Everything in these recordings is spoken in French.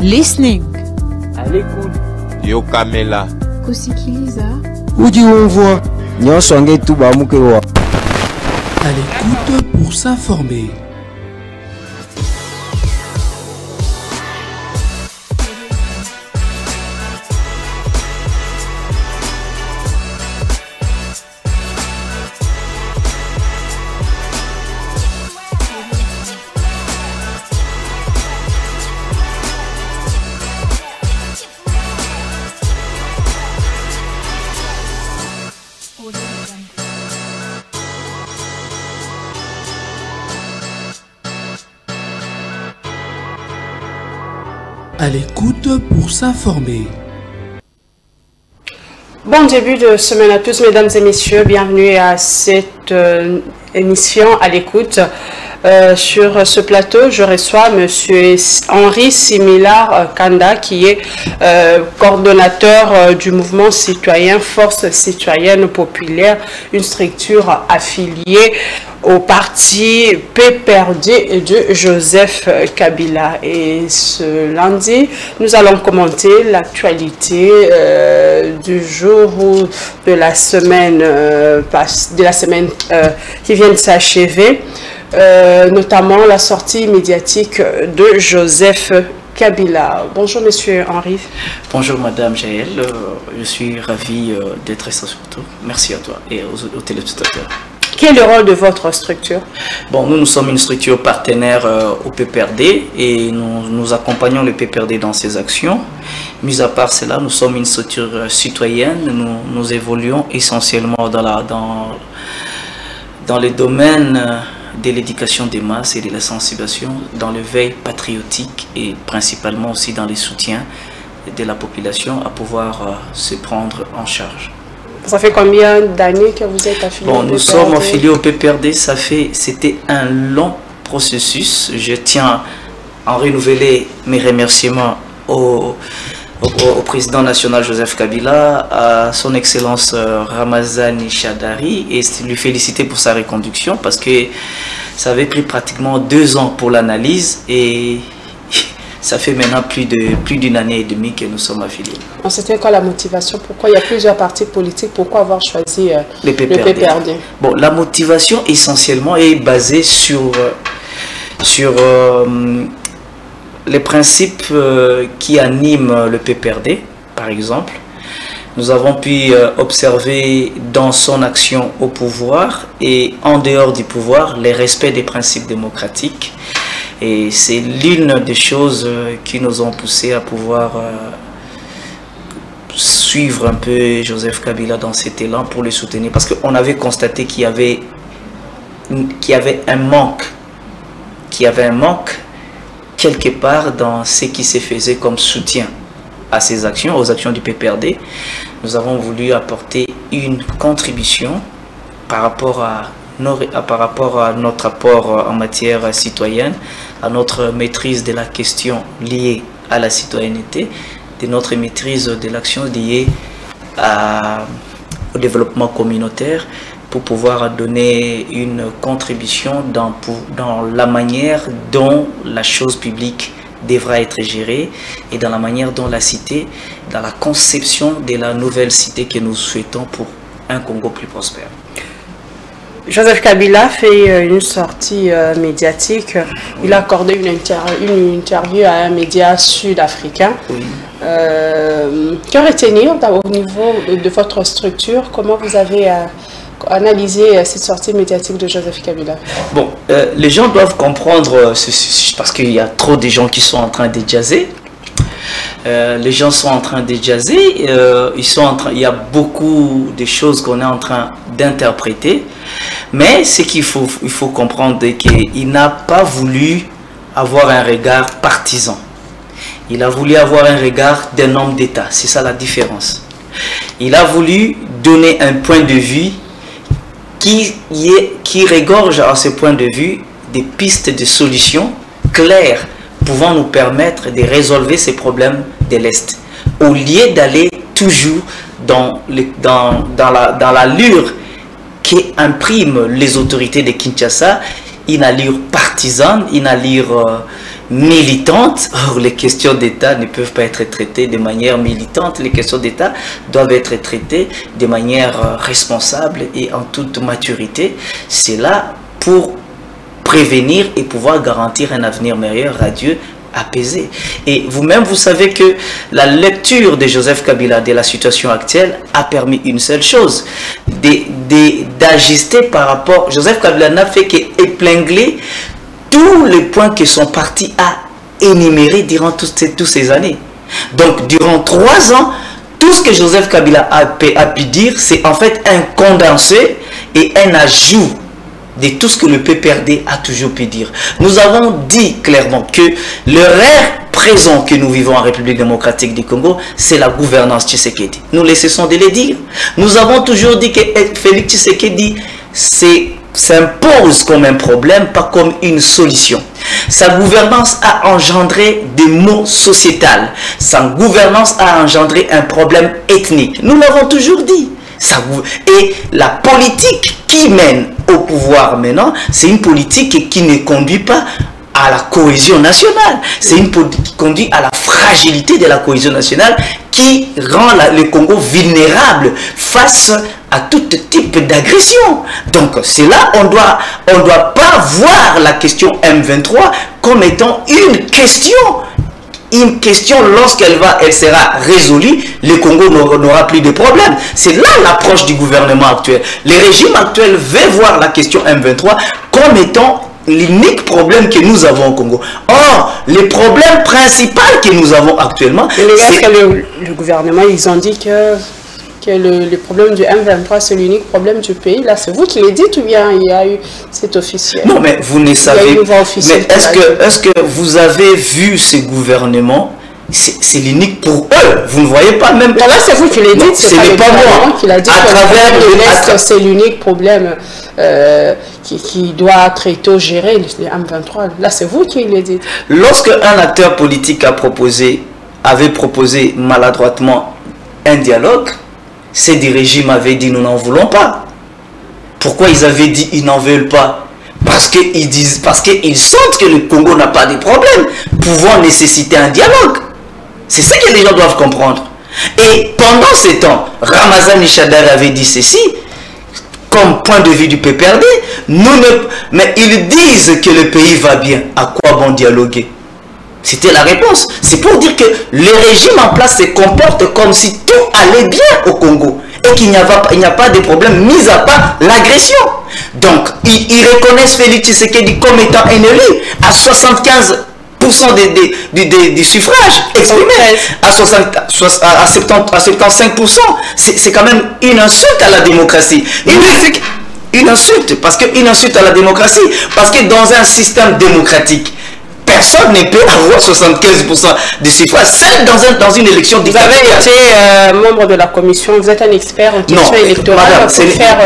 Listening. À l'écoute. Yo Kamela. Kusikiliza. Udi unvwa. Nyonso ngetu bamukewa. À l'écoute pour s'informer. À l'écoute pour s'informer. Bon début de semaine à tous, mesdames et messieurs. Bienvenue à cette émission à l'écoute. Sur ce plateau, je reçois M. Henri Similar Kanda, qui est coordonnateur du mouvement citoyen Force citoyenne populaire, une structure affiliée au parti PPRD de Joseph Kabila. Et ce lundi, nous allons commenter l'actualité du jour ou de la semaine, qui vient de s'achever. Notamment la sortie médiatique de Joseph Kabila. Bonjour Monsieur Henri. Bonjour Madame Jaël, je suis ravi d'être ici surtout. Merci à toi et aux téléspectateurs. Quel est le rôle de votre structure? Bon, nous sommes une structure partenaire au PPRD et nous accompagnons le PPRD dans ses actions. Mis à part cela, nous sommes une structure citoyenne. Nous évoluons essentiellement dans les domaines de l'éducation des masses et de la sensibilisation, dans le veille patriotique et principalement aussi dans les soutiens de la population à pouvoir se prendre en charge. Ça fait combien d'années que vous êtes affilié au PPRD? Nous sommes affiliés au PPRD, c'était un long processus. Je tiens à renouveler mes remerciements au président national Joseph Kabila, à son excellence Ramazani Chadari, et lui féliciter pour sa reconduction parce que ça avait pris pratiquement 2 ans pour l'analyse et ça fait maintenant plus d'une année et demie que nous sommes affiliés. C'était quoi la motivation? Pourquoi il y a plusieurs partis politiques? Pourquoi avoir choisi le PPRD? Bon, la motivation essentiellement est basée sur les principes qui animent le PPRD, par exemple. Nous avons pu observer dans son action au pouvoir et en dehors du pouvoir les respects des principes démocratiques. Et c'est l'une des choses qui nous ont poussé à pouvoir suivre un peu Joseph Kabila dans cet élan pour le soutenir. Parce qu'on avait constaté qu'il y avait un manque quelque part dans ce qui se faisait comme soutien à ces actions, aux actions du PPRD. Nous avons voulu apporter une contribution par rapport à notre apport en matière citoyenne, à notre maîtrise de la question liée à la citoyenneté, de notre maîtrise de l'action liée au développement communautaire, pour pouvoir donner une contribution dans la manière dont la chose publique devra être gérée et dans la manière dont la cité, dans la conception de la nouvelle cité que nous souhaitons pour un Congo plus prospère. Joseph Kabila fait une sortie médiatique. Il a accordé une interview à un média sud-africain. Oui. Que retenir au niveau de votre structure? Comment vous avez analysé cette sortie médiatique de Joseph Kabila? Bon, les gens doivent comprendre, parce qu'il y a trop de gens qui sont en train de jazzer. Les gens sont en train de jazzer, il y a beaucoup de choses qu'on est en train d'interpréter, mais ce qu'il faut comprendre est qu'il n'a pas voulu avoir un regard partisan. Il a voulu avoir un regard d'un homme d'État, c'est ça la différence. Il a voulu donner un point de vue qui regorge à ce point de vue des pistes de solutions claires pouvant nous permettre de résolver ces problèmes de l'Est, au lieu d'aller toujours dans l'allure qui imprime les autorités de Kinshasa, une allure partisane, une allure militante. Or, les questions d'État ne peuvent pas être traitées de manière militante. Les questions d'État doivent être traitées de manière responsable et en toute maturité. C'est là pour prévenir et pouvoir garantir un avenir meilleur, radieux, apaisé. Et vous-même, vous savez que la lecture de Joseph Kabila de la situation actuelle a permis une seule chose, d'ajuster par rapport. Joseph Kabila n'a fait qu'épingler tous les points que son parti a énumérés durant toutes ces années. Donc, durant 3 ans, tout ce que Joseph Kabila a pu dire, c'est en fait un condensé et un ajout de tout ce que le PPRD a toujours pu dire. Nous avons dit clairement que le rare présent que nous vivons en République démocratique du Congo, c'est la gouvernance Tshisekedi. Nous ne cessons de le dire. Nous avons toujours dit que Félix Tshisekedi s'impose comme un problème, pas comme une solution. Sa gouvernance a engendré des maux sociétals. Sa gouvernance a engendré un problème ethnique. Nous l'avons toujours dit. Et la politique qui mène au pouvoir maintenant, c'est une politique qui ne conduit pas à la cohésion nationale. C'est une politique qui conduit à la fragilité de la cohésion nationale, qui rend le Congo vulnérable face à tout type d'agression. Donc c'est là on doit pas voir la question M23 comme étant une question. Une question, lorsqu'elle sera résolue, le Congo n'aura plus de problème. C'est là l'approche du gouvernement actuel. Le régime actuel veut voir la question M23 comme étant l'unique problème que nous avons au Congo. Or, le problème principal que nous avons actuellement, c'est que le gouvernement, ils ont dit que le problème du M23, c'est l'unique problème du pays. Là, c'est vous qui le dites ou bien il y a eu cet officiel? Non, mais vous ne savez. Mais est-ce que vous avez vu ce gouvernement? C'est l'unique pour eux. Vous ne voyez pas même. Là, c'est vous qui le dites. Ce n'est pas moi. Qui l'a dit. À travers de l'Est, c'est l'unique problème qui doit être gérer le M23. Là, c'est vous qui le dites. Lorsque un acteur politique avait proposé maladroitement un dialogue, ces deux régimes avaient dit nous n'en voulons pas. Pourquoi ils avaient dit ils n'en veulent pas? Parce qu'ils sentent que le Congo n'a pas de problème, pouvant nécessiter un dialogue. C'est ça que les gens doivent comprendre. Et pendant ce temps, Ramazani Chadar avait dit ceci, comme point de vue du PPRD, mais ils disent que le pays va bien. À quoi bon dialoguer? C'était la réponse. C'est pour dire que le régime en place se comporte comme si tout allait bien au Congo et qu'il n'y a pas de problème, mis à part l'agression. Donc, ils reconnaissent Félix Tshisekedi comme étant un élu à 75% du suffrage exprimé, à 75%. C'est quand même une insulte à la démocratie. Une insulte, une insulte à la démocratie. Parce que dans un système démocratique, personne ne peut avoir 75% des suffrages, seul dans une élection dictatoriale. Vous avez été membre de la commission, vous êtes un expert en question électorale. Madame,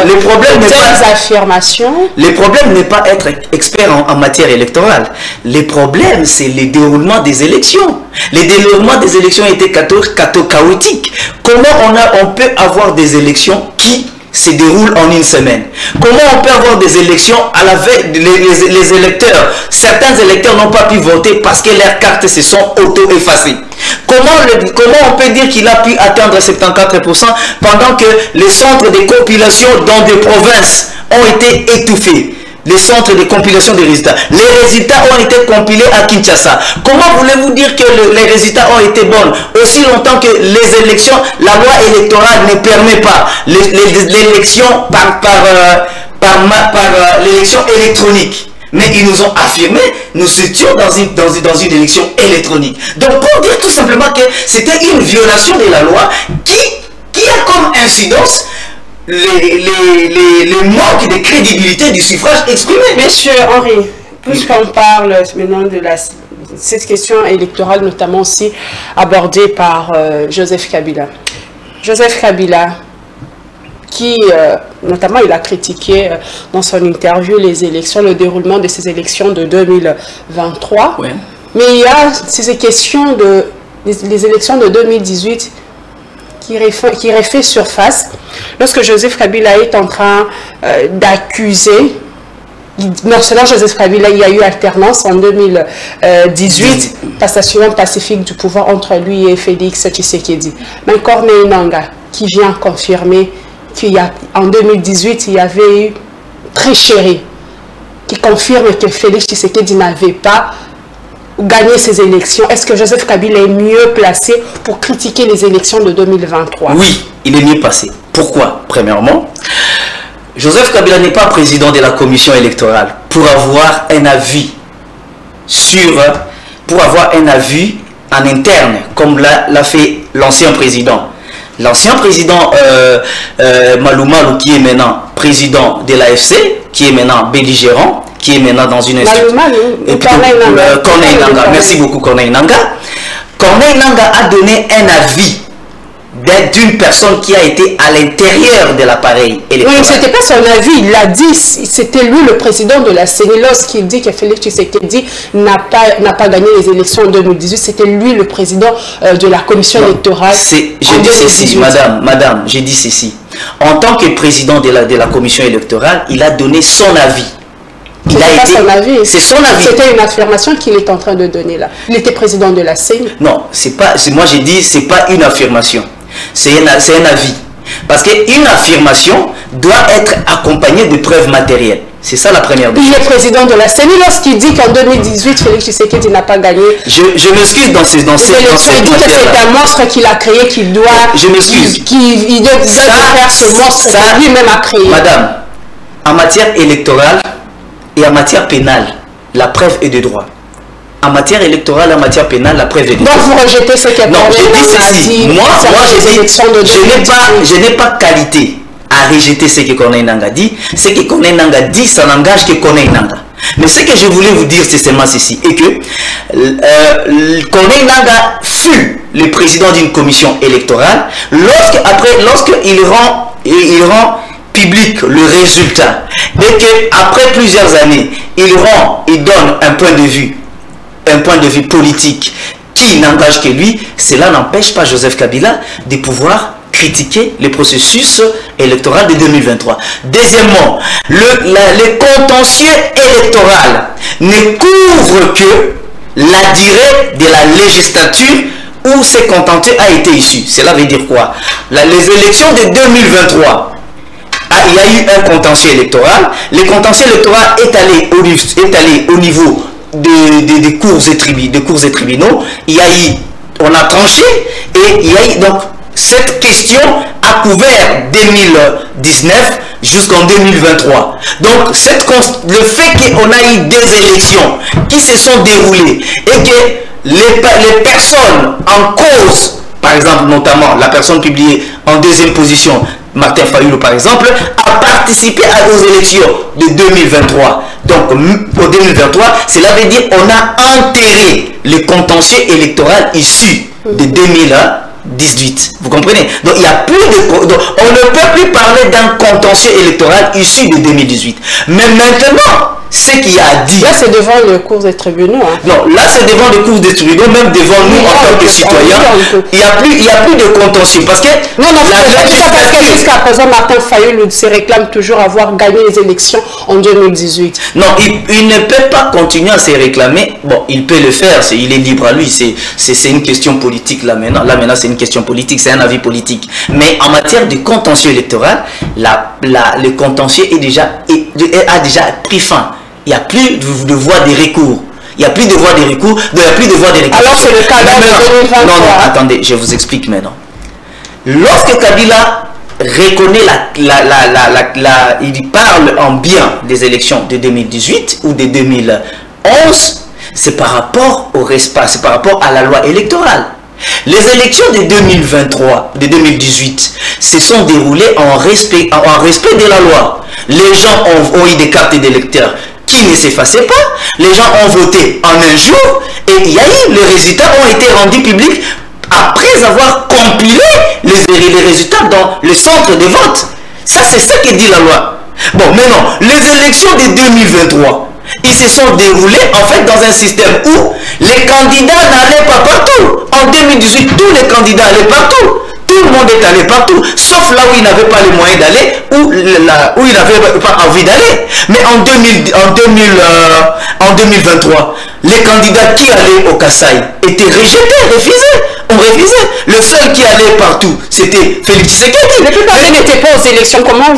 le problème n'est pas affirmations. Le problème n'est pas être expert en matière électorale. Le problème, c'est le déroulement des élections. Le déroulement des élections était chaotique. Comment on peut avoir des élections qui se déroule en une semaine? Comment on peut avoir des élections à la veille? Les électeurs, certains électeurs n'ont pas pu voter parce que leurs cartes se sont auto-effacées. Comment on peut dire qu'il a pu atteindre 74% pendant que les centres de compilation dans des provinces ont été étouffés? Les centres de compilation des résultats. Les résultats ont été compilés à Kinshasa. Comment voulez-vous dire que les résultats ont été bons aussi longtemps que les élections, la loi électorale ne permet pas l'élection par l'élection électronique? Mais ils nous ont affirmé, nous étions dans une élection électronique. Donc pour dire tout simplement que c'était une violation de la loi qui a comme incidence les manques de crédibilité du suffrage exprimé. Monsieur Henri, puisqu'on parle maintenant de cette question électorale, notamment aussi abordée par Joseph Kabila. Joseph Kabila, qui notamment il a critiqué dans son interview les élections, le déroulement de ces élections de 2023. Ouais. Mais il y a ces questions les élections de 2018 qui refait surface lorsque Joseph Kabila est en train d'accuser non seulement Joseph Kabila, il y a eu alternance en 2018, passation pacifique du pouvoir entre lui et Félix Tshisekedi. Mais Corneille Nangaa, qui vient confirmer qu'en 2018, il y avait eu tricherie, qui confirme que Félix Tshisekedi n'avait pas gagné ces élections. Est-ce que Joseph Kabila est mieux placé pour critiquer les élections de 2023? Oui, il est mieux placé. Pourquoi? Premièrement, Joseph Kabila n'est pas président de la commission électorale pour avoir un avis en interne, comme l'a fait l'ancien président. L'ancien président Malou Malou, qui est maintenant président de l'AFC, qui est maintenant belligérant, qui est maintenant dans une institution. Corneille Nangaa. Merci beaucoup, Corneille Nangaa. Corneille Nangaa a donné un avis d'une personne qui a été à l'intérieur de l'appareil électoral. Oui, ce n'était pas son avis, il l'a dit, c'était lui le président de la CENI. Lorsqu'il dit que Félix Tshisekedi n'a pas gagné les élections en 2018, c'était lui le président de la commission électorale. J'ai dit ceci, madame, j'ai dit ceci. En tant que président de la commission électorale, il a donné son avis. C'est son avis. C'était une affirmation qu'il est en train de donner là. Il était président de la CENI. Non, moi j'ai dit, c'est pas une affirmation. C'est un avis. Parce qu'une affirmation doit être accompagnée de preuves matérielles. C'est ça la première chose. Il est président de la CENI lorsqu'il dit qu'en 2018, Félix Tshisekedi n'a pas gagné. Je m'excuse dans ces il dit que c'est un monstre qu'il a créé, qu'il doit... Je m'excuse. Il doit faire ce monstre que lui-même a créé. Madame, en matière électorale et en matière pénale, la preuve est de droit. En matière électorale, en matière pénale, la preuve est de droit. Donc vous rejetez ce qu'elle Non, je dis ceci. Moi je n'ai pas qualité à rejeter ce que Corneille Nangaa dit. Ce que Corneille Nangaa dit, ça n'engage que Corneille Nangaa. Mais ce que je voulais vous dire, c'est seulement ceci. Et que Corneille Nangaa fut le président d'une commission électorale lorsqu'il rend public le résultat. Et qu'après plusieurs années, il donne un point de vue politique qui n'engage que lui, cela n'empêche pas Joseph Kabila de pouvoir critiquer le processus électoral de 2023. Deuxièmement, le contentieux électoral ne couvre que la durée de la législature où ce contentieux a été issu. Cela veut dire quoi? Les élections de 2023, il y a eu un contentieux électoral. Le contentieux électoral est allé au niveau des cours et tribunaux. On a tranché et il y a eu donc cette question a couvert 2019 jusqu'en 2023. Donc le fait qu'on a eu des élections qui se sont déroulées et que les personnes en cause, par exemple notamment la personne publiée en deuxième position, Martin Fayulu par exemple, a participé aux élections de 2023. Donc au 2023, cela veut dire qu'on a enterré le contentieux électoral issu de 2018. Vous comprenez? Donc il y a plus de... on ne peut plus parler d'un contentieux électoral issu de 2018. Mais maintenant, ce qu'il y a dit... Là, c'est devant le cours des tribunaux. Hein. Non, là, c'est devant le cours des tribunaux, même devant nous en tant que citoyens. Il n'y a plus de contentieux. Parce que... Non, parce que jusqu'à présent, Martin Fayulu se réclame toujours avoir gagné les élections en 2018. Non, il ne peut pas continuer à se réclamer. Bon, il peut le faire, il est libre à lui. C'est une question politique là maintenant. Là maintenant, c'est une question politique, c'est un avis politique. Mais en matière de contentieux électoral, le contentieux a déjà pris fin. Il n'y a plus de voie de recours. Il n'y a plus de voie de recours. Alors c'est le cas de 2023. Non, attendez, je vous explique maintenant. Lorsque Kabila reconnaît il parle en bien des élections de 2018 ou de 2011, c'est par rapport au respect, c'est par rapport à la loi électorale. Les élections de 2023, de 2018, se sont déroulées en respect de la loi. Les gens ont eu des cartes d'électeurs qui ne s'effaçaient pas. Les gens ont voté en un jour et les résultats ont été rendus publics après avoir compilé les résultats dans le centre de vote. Ça, c'est ce que dit la loi. Bon, maintenant, les élections de 2023, ils se sont déroulés en fait dans un système où les candidats n'allaient pas partout. En 2018, tous les candidats allaient partout. Tous Tout le monde est allé partout, sauf là où il n'avait pas les moyens d'aller, où il n'avait pas envie d'aller. Mais en 2023, les candidats qui allaient au Kasaï étaient rejetés, refusés. On refusait. Le seul qui allait partout, c'était Félix Tshisekedi. Le plupart n'étaient pas aux élections. Comment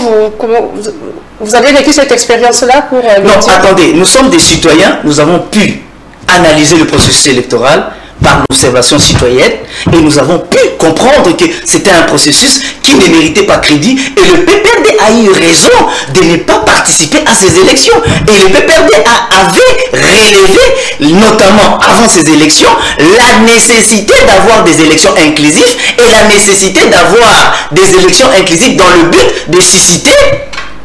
vous avez vécu cette expérience-là pour... Non, attendez, nous sommes des citoyens, nous avons pu analyser le processus électoral par l'observation citoyenne et nous avons pu comprendre que c'était un processus qui ne méritait pas crédit et le PPRD a eu raison de ne pas participer à ces élections et le PPRD avait relevé, notamment avant ces élections, la nécessité d'avoir des élections inclusives et la nécessité d'avoir des élections inclusives dans le but de susciter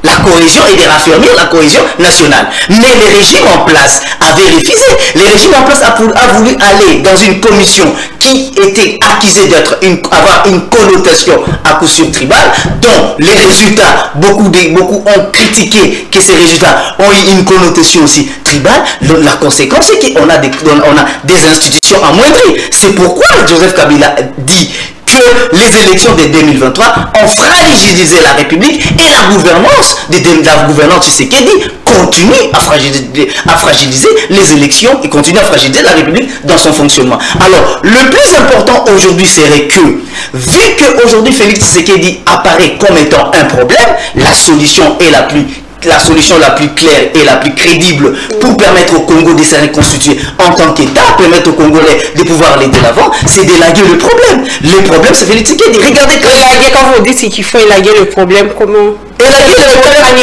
la cohésion et de raffermir la cohésion nationale. Mais le régime en place avait refusé. Le régime en place a voulu aller dans une commission qui était accusée d'avoir une connotation à coup sûr tribale, dont les résultats, beaucoup ont critiqué que ces résultats ont eu une connotation aussi tribale. La conséquence, c'est qu'on a des institutions amoindries. C'est pourquoi Joseph Kabila dit que les élections de 2023 ont fragilisé la République et la gouvernance Tshisekedi continue à fragiliser les élections et continue à fragiliser la République dans son fonctionnement. Alors, le plus important aujourd'hui serait que, vu qu'aujourd'hui Félix Tshisekedi apparaît comme étant un problème, la solution est la plus claire et la plus crédible pour permettre au Congo de se reconstituer en tant qu'État, permettre aux Congolais de pouvoir aller de l'avant, c'est d'élaguer le problème. Le problème, c'est Félix Tshisekedi. Regardez quand vous dites qu'il faut élaguer le problème, comment élaguer le problème,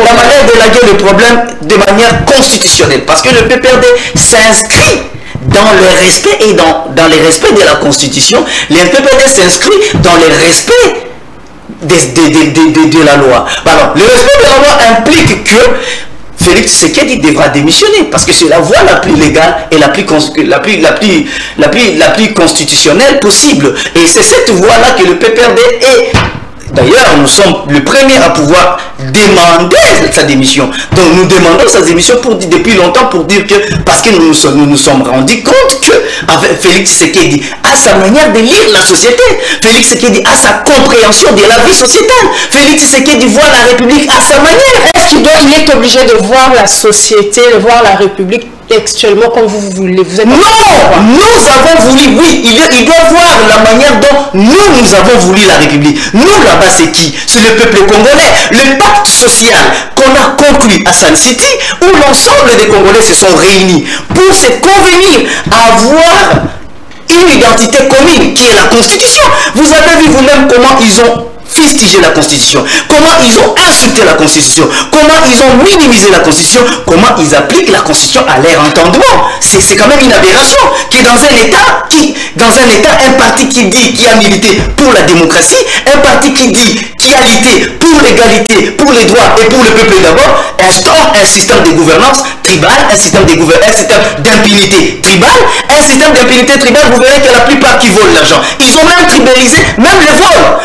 la manière d'élaguer le problème de manière constitutionnelle. Parce que le PPRD s'inscrit dans le respect et dans les respects de la Constitution. Le PPRD s'inscrit dans le respect de la loi. Alors, le respect de la loi implique que Félix Tshisekedi devra démissionner parce que c'est la voie la plus légale et la plus constitutionnelle possible. Et c'est cette voie-là que le PPRD est. D'ailleurs, nous sommes les premiers à pouvoir demander sa démission. Donc, nous demandons sa démission depuis longtemps pour dire que, parce que nous nous sommes rendus compte que avec Félix Tshisekedi a sa manière de lire la société. Félix Tshisekedi a sa compréhension de la vie sociétale. Félix Tshisekedi voit la République à sa manière. Est-ce qu'il est obligé de voir la société, de voir la République textuellement comme vous voulez? Vous êtes non, nous avons voulu, oui, il doit voir la manière dont nous avons voulu la République. Nous là-bas, c'est qui? C'est le peuple congolais. Le pacte social qu'on a conclu à Sun City, où l'ensemble des Congolais se sont réunis pour se convenir à avoir une identité commune qui est la Constitution. Vous avez vu vous-même comment ils ont fustiger la Constitution, comment ils ont insulté la Constitution, comment ils ont minimisé la Constitution, comment ils appliquent la Constitution à leur entendement. C'est quand même une aberration que dans un État, un parti qui a milité pour la démocratie, un parti qui a lutté pour l'égalité, pour les droits et pour le peuple d'abord, instaure un système de gouvernance tribale, un système d'impunité tribale, vous verrez que la plupart qui volent l'argent, ils ont même tribalisé, même les vols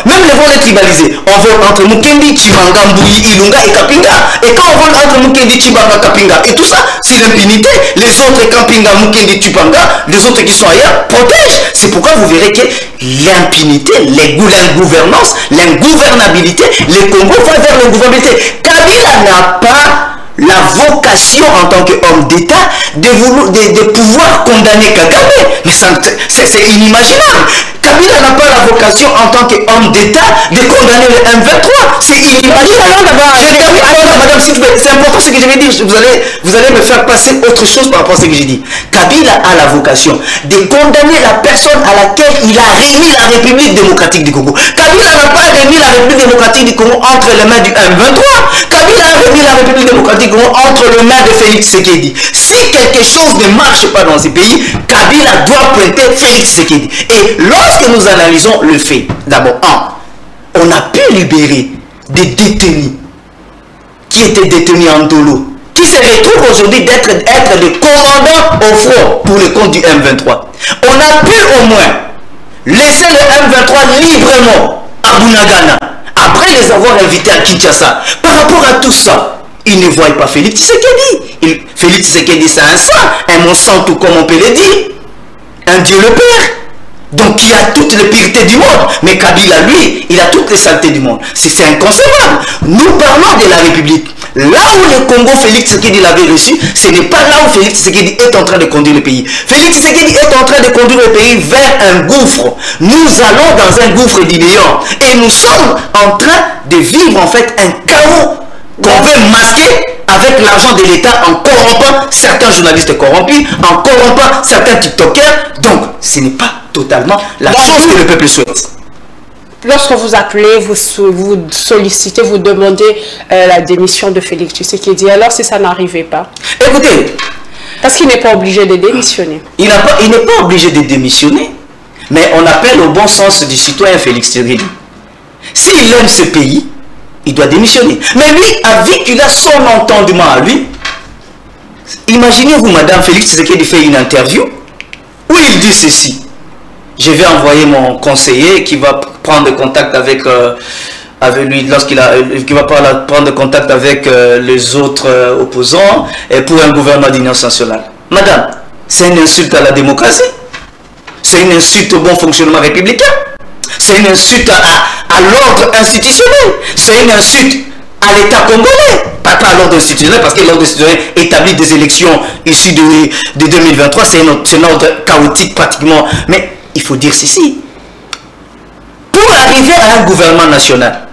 est tribalisé. On vole entre Mukendi, Chibanga, Mbouyi, Ilunga et Kapinga. Et quand on vole entre Mukendi, Chibanga, Kapinga et tout ça, c'est l'impunité. Les autres Kapinga, Mukendi, Chibanga, les autres qui sont ailleurs, protègent. C'est pourquoi vous verrez que l'impunité, l'ingouvernance, l'ingouvernabilité, les Congo vont vers l'ingouvernabilité. Kabila n'a pas la vocation en tant qu'homme d'État de pouvoir condamner Kagame. Mais c'est inimaginable. Kabila n'a pas la vocation en tant qu'homme d'État de condamner le M23. C'est inimaginable. Madame, c'est important ce que je vais dire. Vous allez me faire passer autre chose par rapport à ce que j'ai dit. Kabila a la vocation de condamner la personne à laquelle il a remis la République démocratique du Congo. Kabila n'a pas remis la République démocratique du Congo entre les mains du M23. Kabila a remis la République démocratique du Congo entre les mains de Félix Tshisekedi. Si quelque chose ne marche pas dans ces pays, Kabila doit pointer Félix Tshisekedi. Et lorsque nous analysons le fait, d'abord, on a pu libérer des détenus qui étaient détenus en Dolo, qui se retrouvent aujourd'hui d'être des commandants au front pour le compte du M23. On a pu au moins laisser le M23 librement à Bunagana, après les avoir invités à Kinshasa. Par rapport à tout ça, ils ne voient pas Félix Tshisekedi. Félix Tshisekedi, c'est un saint, un Monsanto comme on peut le dire, un Dieu le Père. Donc qui a toutes les puretés du monde. Mais Kabila, lui, il a toutes les saletés du monde. C'est inconcevable. Nous parlons de la République. Là où le Congo, Félix Tshisekedi l'avait reçu, ce n'est pas là où Félix Tshisekedi est en train de conduire le pays. Félix Tshisekedi est en train de conduire le pays vers un gouffre. Nous allons dans un gouffre du néant. Et nous sommes en train de vivre en fait un chaos qu'on veut masquer avec l'argent de l'État en corrompant certains journalistes corrompus, en corrompant certains TikTokers. Donc, ce n'est pas totalement la chose que le peuple souhaite. Lorsque vous appelez, vous sollicitez, vous demandez la démission de Félix Tshisekedi, alors si ça n'arrivait pas? Écoutez, parce qu'il n'est pas obligé de démissionner. Il n'est pas obligé de démissionner, mais on appelle au bon sens du citoyen Félix Tshisekedi. S'il aime ce pays, il doit démissionner. Mais lui, vu qu'il a son entendement à lui, imaginez-vous, Madame Félix Tshisekedi fait une interview où il dit ceci. Je vais envoyer mon conseiller qui va prendre contact avec lui lorsqu'il qui va prendre contact avec les autres opposants et pour un gouvernement d'union nationale. Madame, c'est une insulte à la démocratie. C'est une insulte au bon fonctionnement républicain. C'est une insulte à l'ordre institutionnel. C'est une insulte à l'État congolais. Pas à l'ordre institutionnel, parce que l'ordre institutionnel établit des élections issues de 2023. C'est un ordre chaotique pratiquement. Mais il faut dire ceci. Pour arriver à un gouvernement national,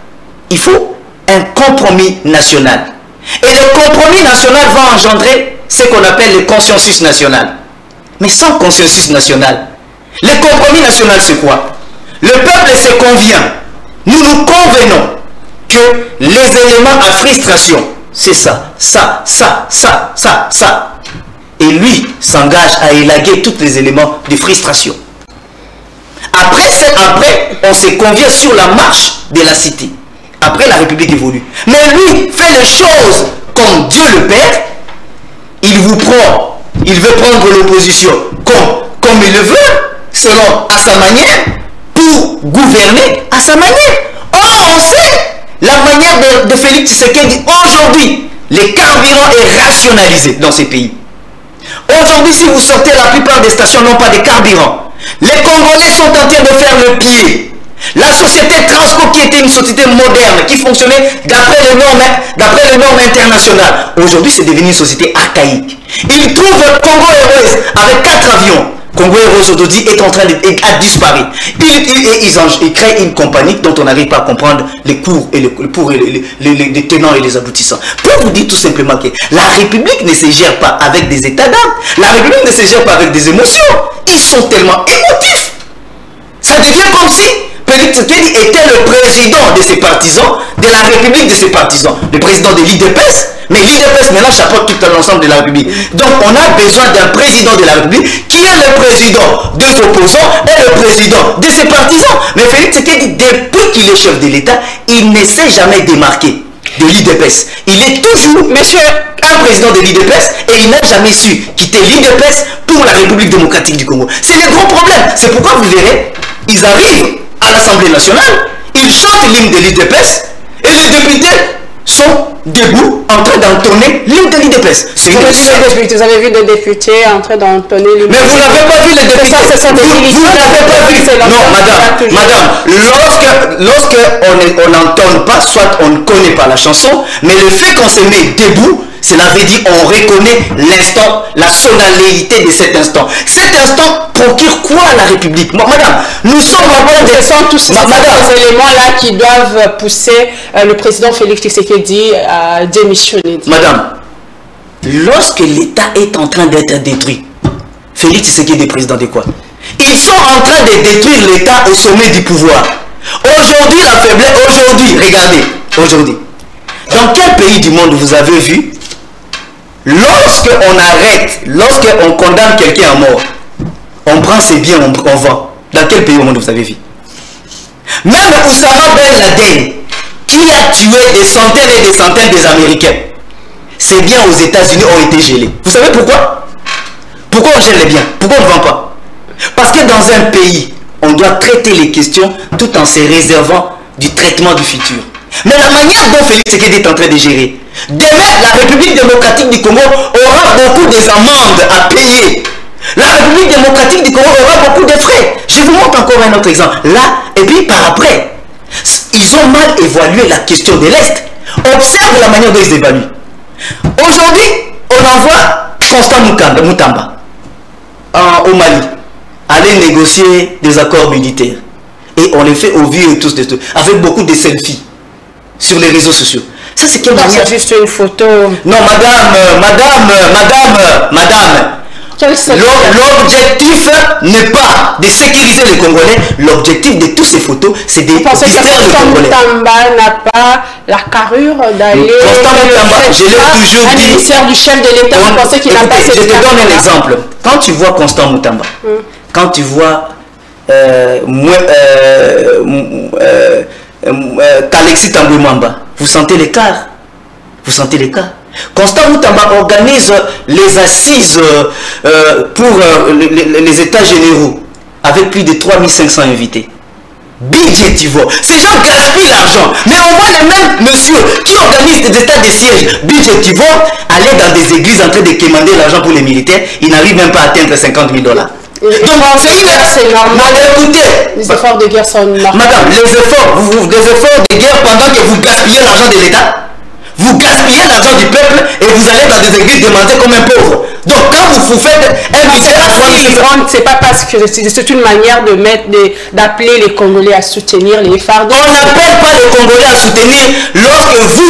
il faut un compromis national. Et le compromis national va engendrer ce qu'on appelle le consensus national. Mais sans consensus national, le compromis national c'est quoi? Le peuple se convient. Nous nous convenons que les éléments à frustration, c'est ça. Et lui s'engage à élaguer tous les éléments de frustration. Après, on se convient sur la marche de la cité. Après, la République évolue. Mais lui fait les choses comme Dieu le Père. Il vous prend, il veut prendre l'opposition comme il le veut, selon à sa manière, pour gouverner à sa manière. Or, on sait la manière de Félix Tshisekedi. Aujourd'hui, le carburant est rationalisé dans ces pays. Aujourd'hui, si vous sortez, la plupart des stations n'ont pas de carburant. Les Congolais sont en train de faire le pied. La société Transco, qui était une société moderne, qui fonctionnait d'après les normes internationales, aujourd'hui c'est devenu une société archaïque. Ils trouvent Congo Airways avec 4 avions. Congo Airways aujourd'hui est en train de disparaître. Ils créent une compagnie dont on n'arrive pas à comprendre les cours et les tenants et les aboutissants. Pour vous dire tout simplement que la République ne se gère pas avec des états d'âme. La République ne se gère pas avec des émotions. Ils sont tellement émotifs. Ça devient comme si Félix Tshisekedi était le président de ses partisans, de la République de ses partisans, le président de l'IDPS, mais l'IDPS maintenant chapeaute tout l'ensemble de la République. Donc on a besoin d'un président de la République qui est le président des opposants et le président de ses partisans. Mais Félix Tshisekedi, depuis qu'il est chef de l'État, il ne s'est jamais démarqué de l'IDPS. Il est toujours un président de l'IDPS et il n'a jamais su quitter l'IDPS pour la République démocratique du Congo. C'est le gros problème. C'est pourquoi vous verrez, ils arrivent à l'Assemblée nationale, ils chantent l'hymne de l'IDPS et les députés sont debout en train d'entonner l'hymne de l'IDPS. Vous avez vu des députés en train d'entonner l'hymne. Mais vous n'avez pas vu les députés. Vous n'avez pas vu. Non, madame, lorsqu'on n'entonne pas, soit on ne connaît pas la chanson, mais le fait qu'on se met debout, cela veut dire on reconnaît l'instant, la solennité de cet instant. Cet instant procure quoi à la République? Madame, nous sommes en train de... Ce sont tous ces éléments-là qui doivent pousser le président Félix Tshisekedi à démissionner. Madame, lorsque l'État est en train d'être détruit, Félix Tshisekedi est président de quoi? Ils sont en train de détruire l'État au sommet du pouvoir. Aujourd'hui, la faiblesse... Regardez, aujourd'hui. Dans quel pays du monde vous avez vu, lorsqu'on arrête, lorsqu'on condamne quelqu'un à mort, on prend ses biens, on vend? Dans quel pays au monde vous avez vu? Même Oussama Ben Laden, qui a tué des centaines et des centaines des Américains, ses biens aux États-Unis ont été gelés. Vous savez pourquoi? Pourquoi on gèle les biens? Pourquoi on ne vend pas? Parce que dans un pays, on doit traiter les questions tout en se réservant du traitement du futur. Mais la manière dont Félix Tshisekedi est en train de gérer, demain, la République démocratique du Congo aura beaucoup des amendes à payer. La République démocratique du Congo aura beaucoup de frais. Je vous montre encore un autre exemple. Là, et puis par après, ils ont mal évalué la question de l'Est. Observe la manière dont ils évaluent. Aujourd'hui, on envoie Constant Moutamba au Mali aller négocier des accords militaires. Et on les fait au vu et tous, avec beaucoup de selfies sur les réseaux sociaux. Ça, c'est quelle manière? C'est juste une photo. Non, madame. L'objectif n'est pas de sécuriser les Congolais. L'objectif de toutes ces photos, c'est de distraire les Congolais. Constant Moutamba n'a pas la carrure d'aller. Constant Moutamba, je l'ai toujours dit. Un émissaire du chef de l'État, vous pensez qu'il n'a pas cette Je te donne un exemple. Quand tu vois Constant Moutamba, quand tu vois Alexis Tambwe Mwamba, vous sentez l'écart. Vous sentez l'écart. Constant Moutamba organise les assises pour les États généraux avec plus de 3500 invités. Budgétivore. Ces gens gaspillent l'argent. Mais on voit les mêmes messieurs qui organisent des états de siège budgétivore aller dans des églises en train de quémander l'argent pour les militaires. Ils n'arrivent même pas à atteindre 50 000 $. Donc c'est normal. Écoutez, les efforts de guerre sont normaux. Madame, les efforts de guerre pendant que vous gaspillez l'argent de l'État, vous gaspillez l'argent du peuple et vous allez dans des églises demander comme un pauvre. Donc quand vous faites un budget à 3 000, c'est pas parce que c'est une manière de d'appeler les Congolais à soutenir les phares. On n'appelle pas les Congolais à soutenir lorsque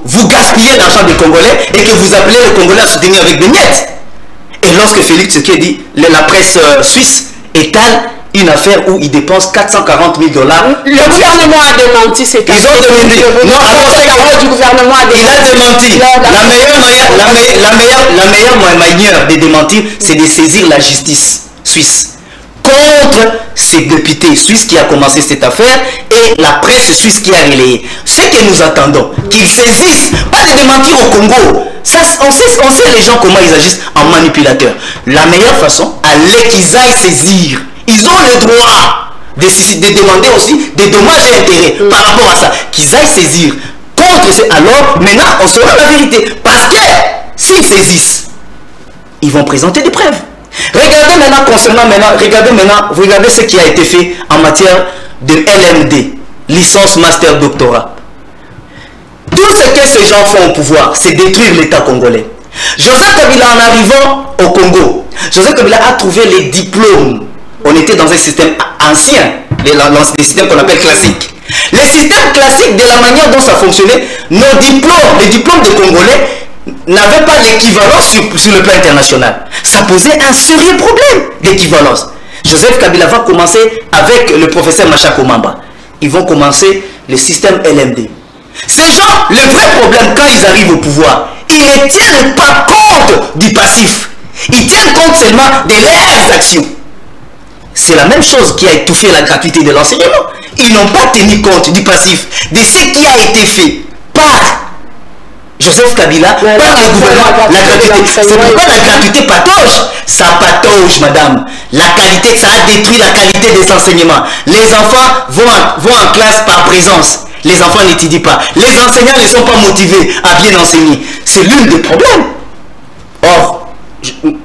vous gaspillez l'argent des Congolais et que vous appelez les Congolais à soutenir avec des miettes. Et lorsque Félix Tshisekedi, la presse suisse étale une affaire où il dépense 440 000 $. Le gouvernement a démenti ces cas. Ils ont démenti. Non, alors du gouvernement a démenti. Il a démenti. La meilleure manière de démentir, c'est de saisir la justice suisse contre ces députés suisses qui a commencé cette affaire et la presse suisse qui a relayé. Ce que nous attendons, qu'ils saisissent, pas de démentir au Congo. Ça, on sait les gens comment ils agissent en manipulateurs. La meilleure façon, allez qu'ils aillent saisir. Ils ont le droit de demander aussi des dommages et intérêts par rapport à ça. Qu'ils aillent saisir contre ce. Alors, maintenant, on saura la vérité. Parce que s'ils saisissent, ils vont présenter des preuves. Regardez maintenant, regardez ce qui a été fait en matière de LMD, licence master doctorat. Tout ce que ces gens font au pouvoir, c'est détruire l'État congolais. Joseph Kabila, en arrivant au Congo, Joseph Kabila a trouvé les diplômes. On était dans un système ancien, les systèmes qu'on appelle classiques. Les systèmes classiques, de la manière dont ça fonctionnait, nos diplômes, les diplômes des Congolais, n'avaient pas l'équivalence sur le plan international. Ça posait un sérieux problème d'équivalence. Joseph Kabila va commencer avec le professeur Machako Mamba. Ils vont commencer le système LMD. Ces gens, le vrai problème quand ils arrivent au pouvoir, ils ne tiennent pas compte du passif. Ils tiennent compte seulement de leurs actions. C'est la même chose qui a étouffé la gratuité de l'enseignement. Ils n'ont pas tenu compte du passif, de ce qui a été fait par Joseph Kabila, par le gouvernement, la gratuité. C'est pourquoi la gratuité patauge. Ça patauge, madame. La qualité, ça a détruit la qualité des enseignements. Les enfants vont en classe par présence. Les enfants n'étudient pas. Les enseignants ne sont pas motivés à bien enseigner. C'est l'un des problèmes. Or,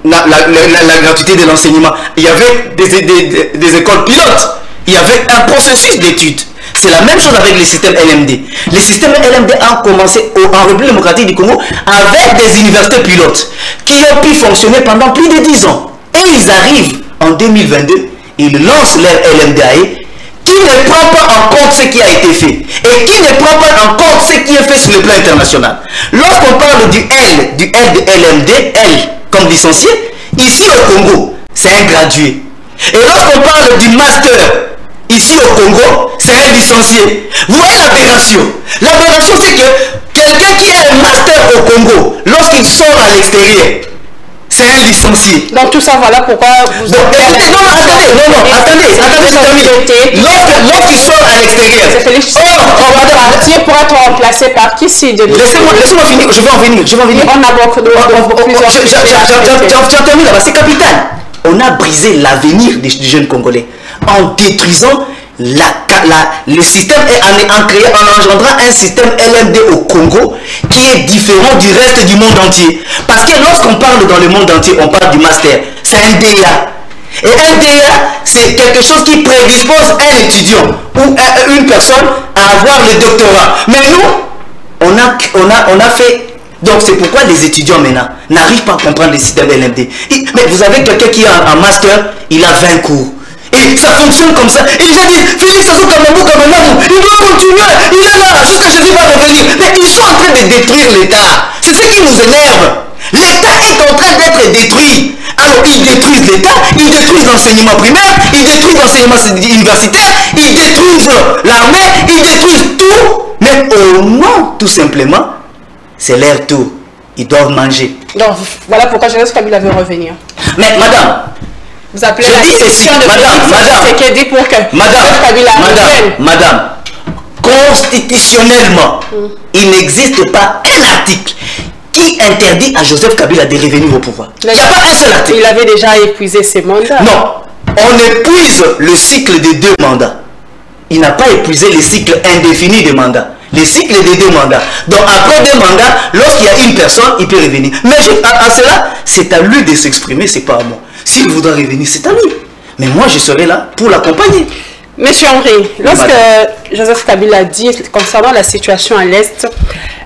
la gratuité de l'enseignement, il y avait des écoles pilotes. Il y avait un processus d'études. C'est la même chose avec le système LMD. Le système LMD a commencé en République démocratique du Congo avec des universités pilotes qui ont pu fonctionner pendant plus de 10 ans. Et ils arrivent en 2022, ils lancent leur LMDAE qui ne prend pas en compte ce qui a été fait et qui ne prend pas en compte ce qui est fait sur le plan international. Lorsqu'on parle du L de LMD, L comme licencié, ici au Congo, c'est un gradué. Et lorsqu'on parle du master, ici au Congo, c'est un licencié. Vous voyez l'aberration. L'aberration, c'est que quelqu'un qui a un master au Congo, lorsqu'il sort à l'extérieur, c'est un licencié. Donc tout ça, voilà pourquoi vous attendez, lorsqu'il sort à l'extérieur, partir pour être remplacé par qui? Laissez-moi finir, je vais en venir. On a beaucoup de j'en termine là-bas, c'est capital. On a brisé l'avenir des jeunes Congolais en détruisant le système et en engendrant un système LMD au Congo qui est différent du reste du monde entier. Parce que lorsqu'on parle dans le monde entier, on parle du master, c'est un DEA. Et un DEA, c'est quelque chose qui prédispose un étudiant ou une personne à avoir le doctorat. Mais nous, on a fait... Donc c'est pourquoi les étudiants maintenant n'arrivent pas à comprendre les systèmes LMD. Mais vous avez quelqu'un qui est en master, il a 20 cours. Et ça fonctionne comme ça. Et les gens disent, Félix Sassou Kamamou, il doit continuer, il est là, jusqu'à Jésus va revenir. Mais ils sont en train de détruire l'État. C'est ce qui nous énerve. L'État est en train d'être détruit. Alors ils détruisent l'État, ils détruisent l'enseignement primaire, ils détruisent l'enseignement universitaire, ils détruisent l'armée, ils détruisent tout. Mais au nom, tout simplement, c'est leur tour. Ils doivent manger. Donc voilà pourquoi Joseph Kabila veut revenir. Mais madame, vous appelez la décision de Félix pour que Joseph Kabila revienne. Madame, constitutionnellement, il n'existe pas un article qui interdit à Joseph Kabila de revenir au pouvoir. Il n'y a pas un seul article. Il avait déjà épuisé ses mandats. Non, on épuise le cycle de 2 mandats. Il n'a pas épuisé le cycle indéfini de mandats. Les cycles de 2 mandats. Donc après 2 mandats, lorsqu'il y a une personne, il peut revenir. Mais à cela, c'est à lui de s'exprimer, c'est pas à moi. S'il voudra revenir, c'est à lui. Mais moi, je serai là pour l'accompagner. Monsieur Henri, lorsque Joseph Kabila dit concernant la situation à l'Est,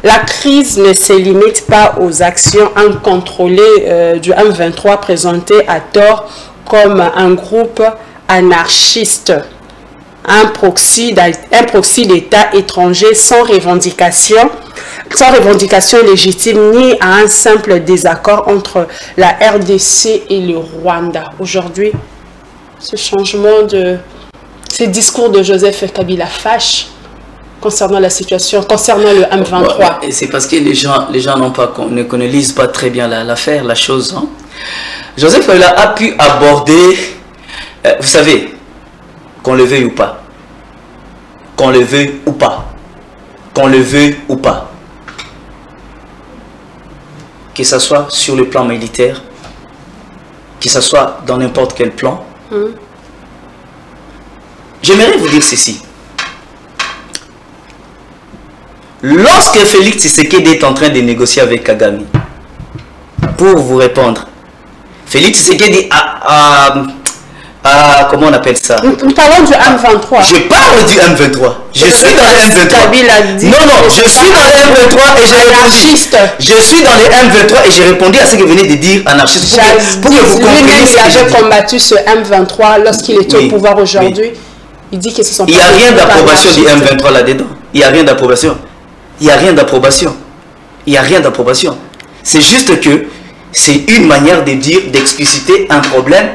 la crise ne se limite pas aux actions incontrôlées du M23 présenté à tort comme un groupe anarchiste. Un proxy d'État étranger sans revendication légitime ni à un simple désaccord entre la RDC et le Rwanda. Aujourd'hui, ce discours de Joseph Kabila fâche concernant la situation, concernant le M23. C'est parce que les gens ne connaissent pas très bien l'affaire, la chose. Hein. Joseph Kabila a pu aborder, vous savez, qu'on le veuille ou pas, qu'on le veuille ou pas, qu'on le veuille ou pas, que ce soit sur le plan militaire, que ce soit dans n'importe quel plan, j'aimerais vous dire ceci. Lorsque Félix Tshisekedi est en train de négocier avec Kagame, pour vous répondre, Félix Tshisekedi comment on appelle ça? Nous parlons du M23. Je parle du M23. Je suis dans le M23. Non, je suis dans le M23 et j'ai répondu. Je suis dans le M23 et j'ai répondu à ce que vous venez de dire, anarchiste, pour que vous compreniez. Lui-même, il avait combattu ce M23 lorsqu'il était au pouvoir aujourd'hui. Il dit que ce sont. Il n'y a rien d'approbation du M23 là-dedans. Il n'y a rien d'approbation. Il n'y a rien d'approbation. Il n'y a rien d'approbation. C'est juste que c'est une manière de dire, d'expliciter un problème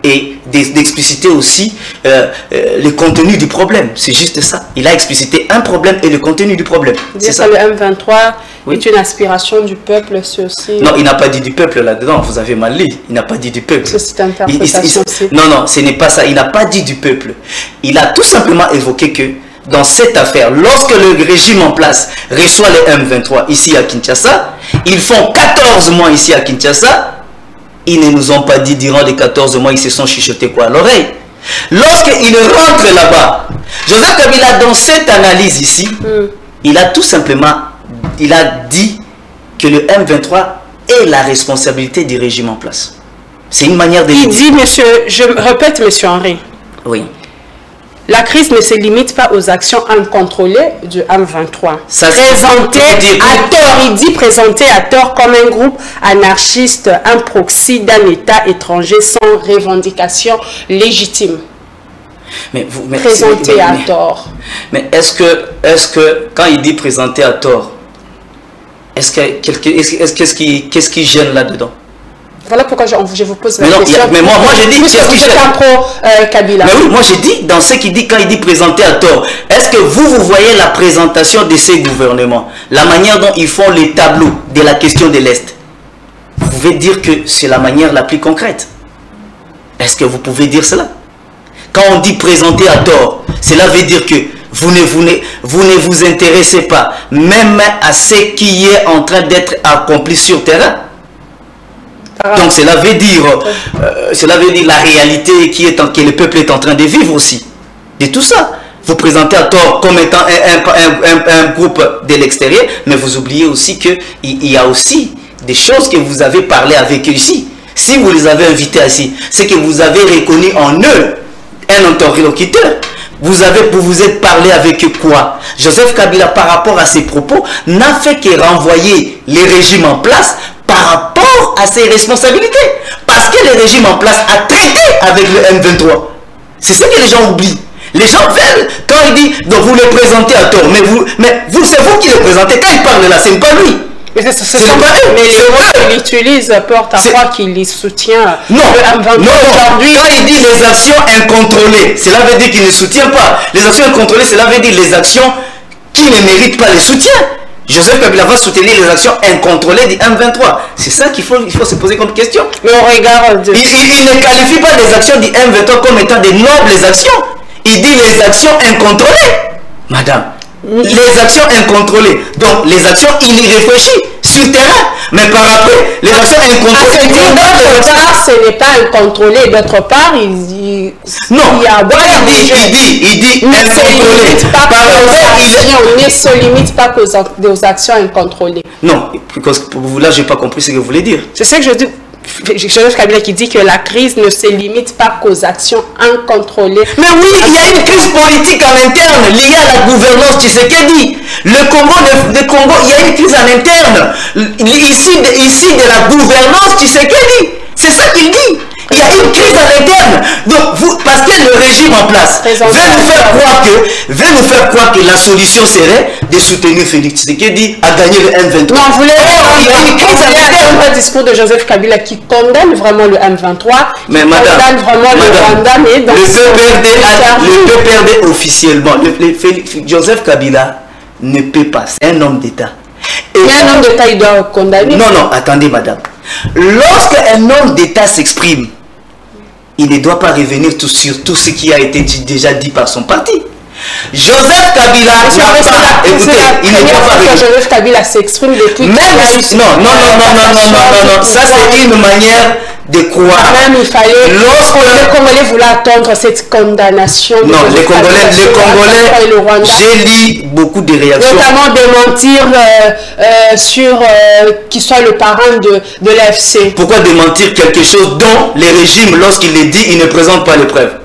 et d'expliciter aussi le contenu du problème. C'est juste ça. Il a explicité un problème et le contenu du problème. C'est ça. Le M23 est une aspiration du peuple, c'est aussi... Non, il n'a pas dit du peuple là-dedans. Vous avez mal lu. Il n'a pas dit du peuple. C'est interprétation. Non, ce n'est pas ça. Il n'a pas dit du peuple. Il a tout simplement évoqué que dans cette affaire, lorsque le régime en place reçoit les M23 ici à Kinshasa, ils font 14 mois ici à Kinshasa. Ils ne nous ont pas dit durant les 14 mois, ils se sont chuchotés quoi à l'oreille. Lorsqu'ils rentrent là-bas, Joseph Kabila, dans cette analyse ici, il a tout simplement, il a dit que le M23 est la responsabilité du régime en place. C'est une manière de... Il dit, monsieur, je répète, monsieur Henri. Oui. La crise ne se limite pas aux actions incontrôlées du M23. Présenté à tort, il dit présenté à tort comme un groupe anarchiste, un proxy d'un État étranger sans revendication légitime. Présenté à tort. Mais est-ce que quand il dit présenté à tort, qu'est-ce qui gêne là-dedans? Voilà pourquoi je vous pose la question. Mais moi j'ai dit qu'est-ce qui gêne pro-Kabila. Mais oui, moi j'ai dit dans ce qu'il dit quand il dit présenter à tort. Est-ce que vous voyez la présentation de ces gouvernements, la manière dont ils font les tableaux de la question de l'Est? Vous pouvez dire que c'est la manière la plus concrète. Est-ce que vous pouvez dire cela? Quand on dit présenter à tort, cela veut dire que vous ne vous intéressez pas même à ce qui est en train d'être accompli sur terrain. Donc cela veut dire la réalité que le peuple est en train de vivre aussi. De tout ça. Vous présentez à tort comme étant un groupe de l'extérieur, mais vous oubliez aussi qu'il y a aussi des choses que vous avez parlé avec eux ici. Si vous les avez invités assis, c'est que vous avez reconnu en eux un interlocuteur. Vous vous êtes parlé avec quoi? Joseph Kabila, par rapport à ses propos, n'a fait que renvoyer les régimes en place par rapport à ses responsabilités. Parce que le régime en place a traité avec le M23. C'est ce que les gens oublient. Les gens veulent, quand il dit, donc vous le présentez à tort, mais c'est vous qui le présentez. Quand il parle là, c'est pas lui. Mais ce sont mais les mots qu'il utilise porte à croire qu'il les soutient. Non, aujourd'hui. Quand il dit les actions incontrôlées, cela veut dire qu'il ne soutient pas. Les actions incontrôlées, cela veut dire les actions qui ne méritent pas le soutien. Joseph Kabila va soutenir les actions incontrôlées du M23. C'est ça qu'il faut se poser comme question. Mais on regarde. Il ne qualifie pas les actions du M23 comme étant des nobles actions. Il dit les actions incontrôlées. Madame. Les actions incontrôlées. Donc, les actions irréfléchies sur le terrain. Mais par après, les actions incontrôlées. D'autre part, ce n'est pas incontrôlé. D'autre part, il dit. Non, il dit incontrôlé. On ne se limite pas aux actions incontrôlées. Non, parce que pour vous, là, je n'ai pas compris ce que vous voulez dire. C'est ce que je dis. Joseph Kabila qui dit que la crise ne se limite pas qu'aux actions incontrôlées. Mais oui, il y a une crise politique en interne liée à la gouvernance Tshisekedi. Le Congo, il y a une crise en interne ici de la gouvernance Tshisekedi. C'est ça qu'il dit. Il y a une crise à l'interne. Donc, parce que le régime en place veut nous faire croire que la solution serait de soutenir Félix Tshisekedi à gagner le M23. Non, vous voulez un discours de Joseph Kabila qui condamne vraiment le M23, mais madame, condamne vraiment le Rwanda, mais dans le PPRD officiellement, Joseph Kabila ne peut pas. C'est un homme d'État. Mais un homme d'État, il doit condamner. Non, attendez, madame. Lorsque un homme d'État s'exprime, il ne doit pas revenir sur tout ce qui a été déjà dit par son parti. Joseph Kabila n'a pas... Écoutez, il ne doit pas revenir. Joseph Kabila s'exprime depuis... Non, ça c'est une manière de croire. Même il fallait... Les Congolais voulaient attendre cette condamnation. Non, les Congolais, j'ai lu beaucoup de réactions. Notamment démentir sur qu'il soit le parrain de l'AFC. Pourquoi démentir quelque chose dont les régimes, lorsqu'il les dit, il ne présente pas les preuves?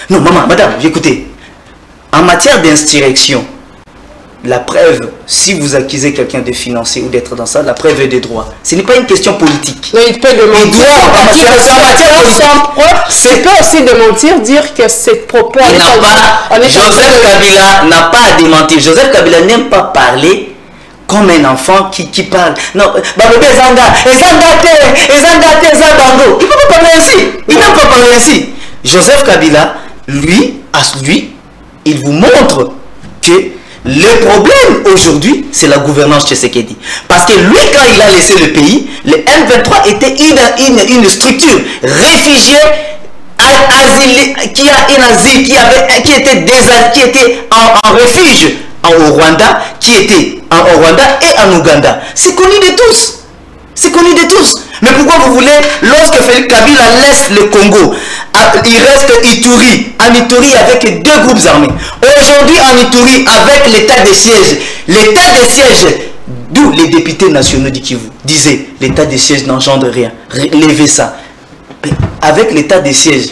Non, madame, écoutez. En matière d'insurrection, la preuve, si vous accusez quelqu'un de financer ou d'être dans ça, la preuve est de droit. Ce n'est pas une question politique. Non, il peut démentir. Il peut aussi démentir, dire que cette propos... Joseph Kabila n'a pas à démentir. Joseph Kabila n'aime pas parler comme un enfant qui parle. Non, il ne peut pas parler ainsi. Il n'aime pas parler ainsi. Joseph Kabila, lui, il vous montre que le problème aujourd'hui, c'est la gouvernance Tshisekedi. Parce que lui, quand il a laissé le pays, le M23 était une structure réfugiée, qui était en refuge au Rwanda, au Rwanda et en Ouganda. C'est connu de tous. C'est connu de tous. Mais pourquoi vous voulez, lorsque Félix Kabila laisse le Congo, il reste Ituri. En Ituri avec deux groupes armés. Aujourd'hui en Ituri avec l'état de siège, d'où les députés nationaux du Kivu disaient, l'état de siège n'engendre rien. Levez ça. Avec l'état de siège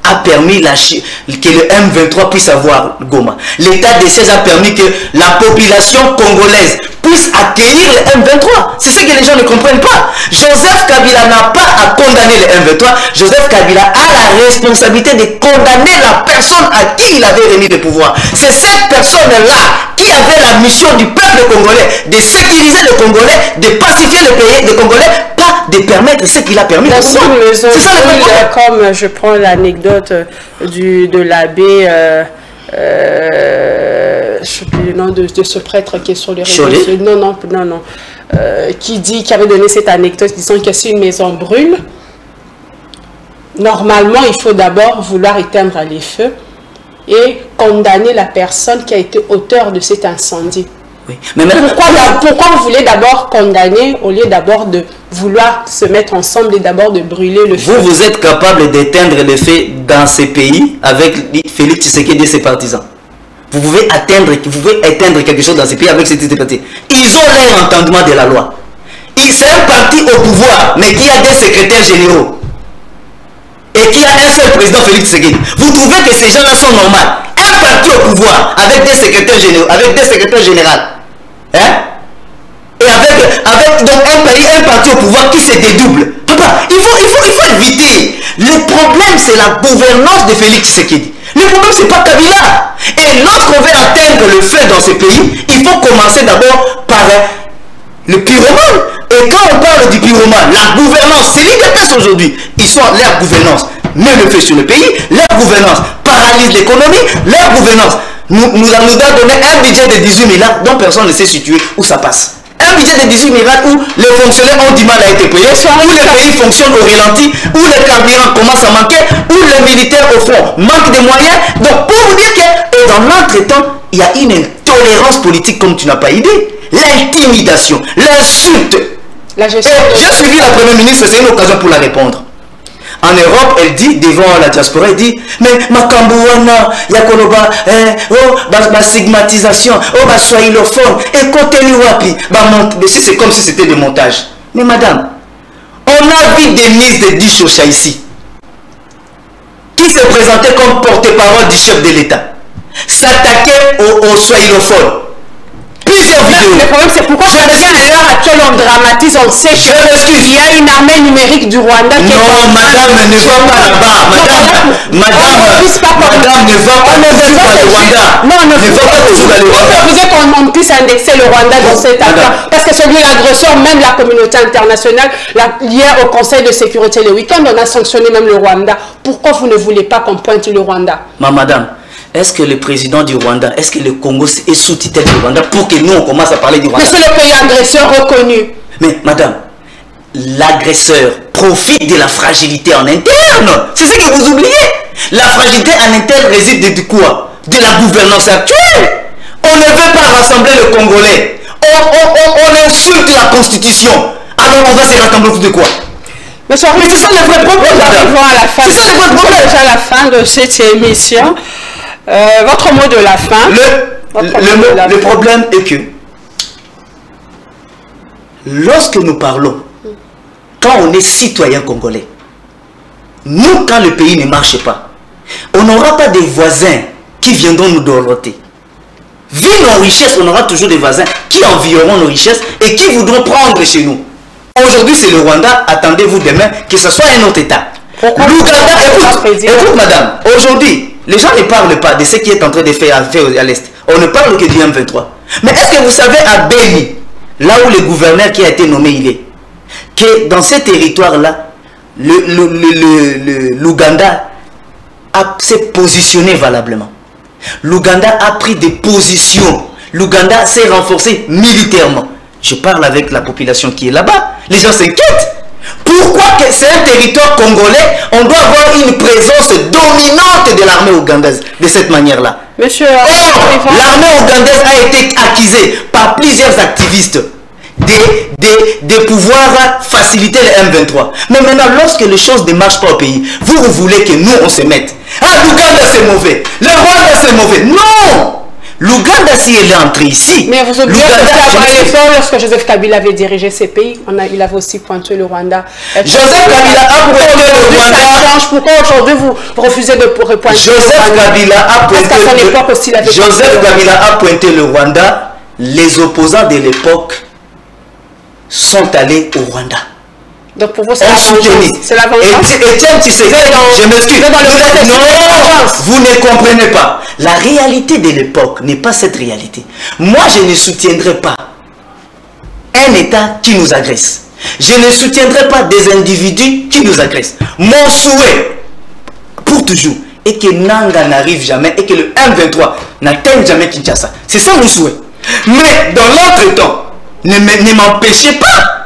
a permis que le M23 puisse avoir Goma. L'état de siège a permis que la population congolaise puisse accueillir le M23. C'est ce que les gens ne comprennent pas. Joseph Kabila n'a pas à condamner le M23. Joseph Kabila a la responsabilité de condamner la personne à qui il avait remis le pouvoir. C'est cette personne-là qui avait la mission du peuple congolais de sécuriser le Congolais, de pacifier le pays, le Congolais, pas de permettre ce qu'il a permis. C'est ça le problème. Comme je prends l'anecdote de l'abbé... je sais plus le nom de ce prêtre qui est sur les réseaux sociaux. Non. Qui avait donné cette anecdote disant que si une maison brûle, normalement il faut d'abord vouloir éteindre les feux et condamner la personne qui a été auteur de cet incendie. Oui. Mais pourquoi vous voulez d'abord condamner au lieu d'abord de vouloir se mettre ensemble et d'abord de brûler le feu? Vous êtes capable d'éteindre le feu dans ces pays avec Félix Tshisekedi et ses partisans. Vous pouvez éteindre quelque chose dans ces pays avec ces partisans. Ils ont leur entendement de la loi. Ils c'est un parti au pouvoir, mais qui a des secrétaires généraux. Et qui a un seul président, Félix Tshisekedi. Vous trouvez que ces gens-là sont normaux? Un parti au pouvoir, avec des secrétaires généraux, hein? Et avec donc un parti au pouvoir qui se dédouble. Papa, il faut éviter. Le problème, c'est la gouvernance de Félix Tshisekedi. Le problème, c'est pas Kabila. Et lorsqu'on veut atteindre le feu dans ce pays, il faut commencer d'abord par le pyromane. Et quand on parle du pyromane, la gouvernance, c'est l'IDPS aujourd'hui. Ils sont leur gouvernance, met le feu sur le pays, leur gouvernance paralyse l'économie, leur gouvernance nous a donné un budget de 18 milliards dont personne ne sait situer où ça passe. Un budget de 18 milliards où les fonctionnaires ont du mal à être payés, où le pays fonctionne au ralenti, où le carburant commence à manquer, où les militaires au front manquent de moyens. Donc pour vous dire que dans l'entretemps, il y a une intolérance politique comme tu n'as pas idée. L'intimidation, l'insulte. J'ai suivi la première ministre, c'est une occasion pour la répondre. En Europe, elle dit, devant la diaspora, elle dit, mais Makambouana, Yakoloba, ma stigmatisation, ma swahiliphone, et côté Wapi, c'est comme si c'était des montages. Mais madame, on a vu des ministres de Dishocha ici, qui se présentaient comme porte-parole du chef de l'État, s'attaquaient aux swahilophones. Plusieurs vidéos. Le problème, c'est pourquoi à l'heure actuelle on dramatise, on sait qu'il y a une armée numérique du Rwanda qui non, madame ne va pas là-bas. Madame ne va pas toujours dans le Rwanda. Non, ne va pas toujours dans le Rwanda. Vous voulez qu'on puisse indexer le Rwanda dans cette affaire. Parce que celui l'agresseur, même la communauté internationale, hier au Conseil de sécurité le week-end, on a sanctionné même le Rwanda. Pourquoi vous ne voulez pas qu'on pointe le Rwanda? Madame, est-ce que le président du Rwanda, est-ce que le Congo est sous-titré du Rwanda pour que nous on commence à parler du Rwanda? Mais c'est le pays agresseur reconnu. Mais madame, l'agresseur profite de la fragilité en interne. C'est ce que vous oubliez. La fragilité en interne réside de quoi? De la gouvernance actuelle. On ne veut pas rassembler le Congolais. On insulte la Constitution. Alors on va se rassembler de quoi? Mais c'est ça le vrai problème. C'est ça le vrai problème. Déjà à la fin de cette émission. Votre mot de la fin. Le problème est que lorsque nous parlons, quand on est citoyen congolais, nous, quand le pays ne marche pas, on n'aura pas des voisins qui viendront nous dorloter. Vu nos richesses, on aura toujours des voisins qui envieront nos richesses et qui voudront prendre chez nous. Aujourd'hui, c'est le Rwanda. Attendez-vous demain que ce soit un autre État. L'Ouganda, écoute madame, aujourd'hui, les gens ne parlent pas de ce qui est en train de faire à l'Est. On ne parle que du M23. Mais est-ce que vous savez à Beni, là où le gouverneur qui a été nommé il est, que dans ces territoires-là, l'Ouganda s'est positionné valablement. L'Ouganda a pris des positions. L'Ouganda s'est renforcé militairement. Je parle avec la population qui est là-bas. Les gens s'inquiètent. Pourquoi que c'est un territoire congolais, on doit avoir une présence dominante de l'armée ougandaise de cette manière-là? Monsieur, l'armée ougandaise a été accusée par plusieurs activistes de pouvoir faciliter le M23. Mais maintenant, lorsque les choses ne marchent pas au pays, vous voulez que nous, on se mette. Ah, l'Ouganda, c'est mauvais. Le Rwanda, c'est mauvais. Non! L'Ouganda, si elle est entrée ici... Mais vous oubliez que lorsque Joseph Kabila avait dirigé ces pays, il avait aussi pointé le Rwanda. Joseph Kabila a pointé le Rwanda. Pourquoi aujourd'hui vous refusez de pointer Joseph Kabila a pointé parce qu'à son époque aussi, il avait Joseph Kabila a pointé le Rwanda. Les opposants de l'époque sont allés au Rwanda. Donc pour vous, c'est la vengeance. Etienne Tshisekedi, je m'excuse. Non, vous ne comprenez pas. La réalité de l'époque n'est pas cette réalité. Moi, je ne soutiendrai pas un État qui nous agresse. Je ne soutiendrai pas des individus qui nous agressent. Mon souhait, pour toujours, est que Nanga n'arrive jamais et que le M23 n'atteigne jamais Kinshasa. C'est ça mon souhait. Mais dans l'entretemps, ne m'empêchez pas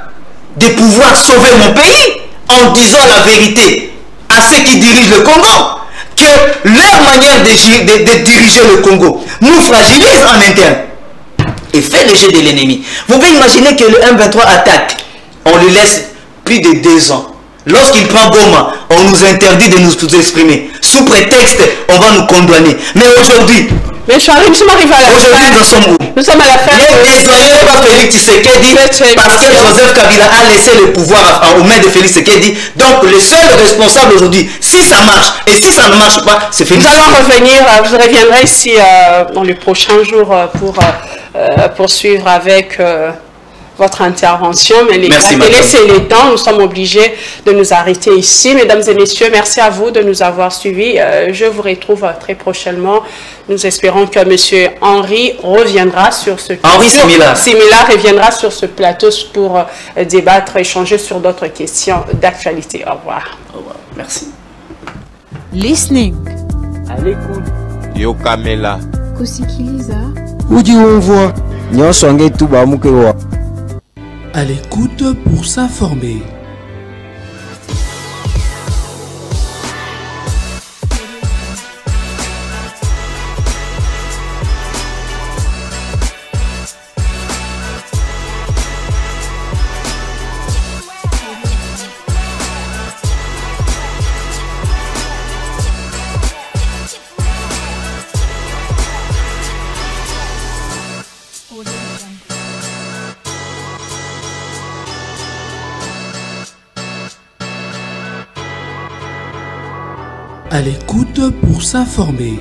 de pouvoir sauver mon pays en disant la vérité à ceux qui dirigent le Congo, que leur manière de diriger le Congo nous fragilise en interne et fait le jeu de l'ennemi. Vous pouvez imaginer que le M23 attaque, on lui laisse plus de 2 ans. Lorsqu'il prend Goma, on nous interdit de nous exprimer. Sous prétexte, on va nous condamner. Mais aujourd'hui, Mais nous sommes arrivés à la fin. Aujourd'hui, nous en sommes où? Nous sommes à la fin. Ne déshonorez pas Félix Tshisekedi parce que Joseph Kabila a laissé le pouvoir aux mains de Félix Tshisekedi. Donc, le seul responsable aujourd'hui, si ça marche et si ça ne marche pas, c'est Félix Tshisekedi. Nous allons revenir, je reviendrai ici dans les prochains jours pour poursuivre avec votre intervention, mais les délais, c'est les temps. Nous sommes obligés de nous arrêter ici. Mesdames et messieurs, merci à vous de nous avoir suivis. Je vous retrouve très prochainement. Nous espérons que M. Henri reviendra sur ce plateau. Henri Simila reviendra sur ce plateau pour débattre, échanger sur d'autres questions d'actualité. Au revoir. Au revoir. Merci. Listening. À l'écoute. Yo Kamela. Kusikiliza. Udi umvua nyonso angetu bamuke wa. À l'écoute pour s'informer. À l'écoute pour s'informer.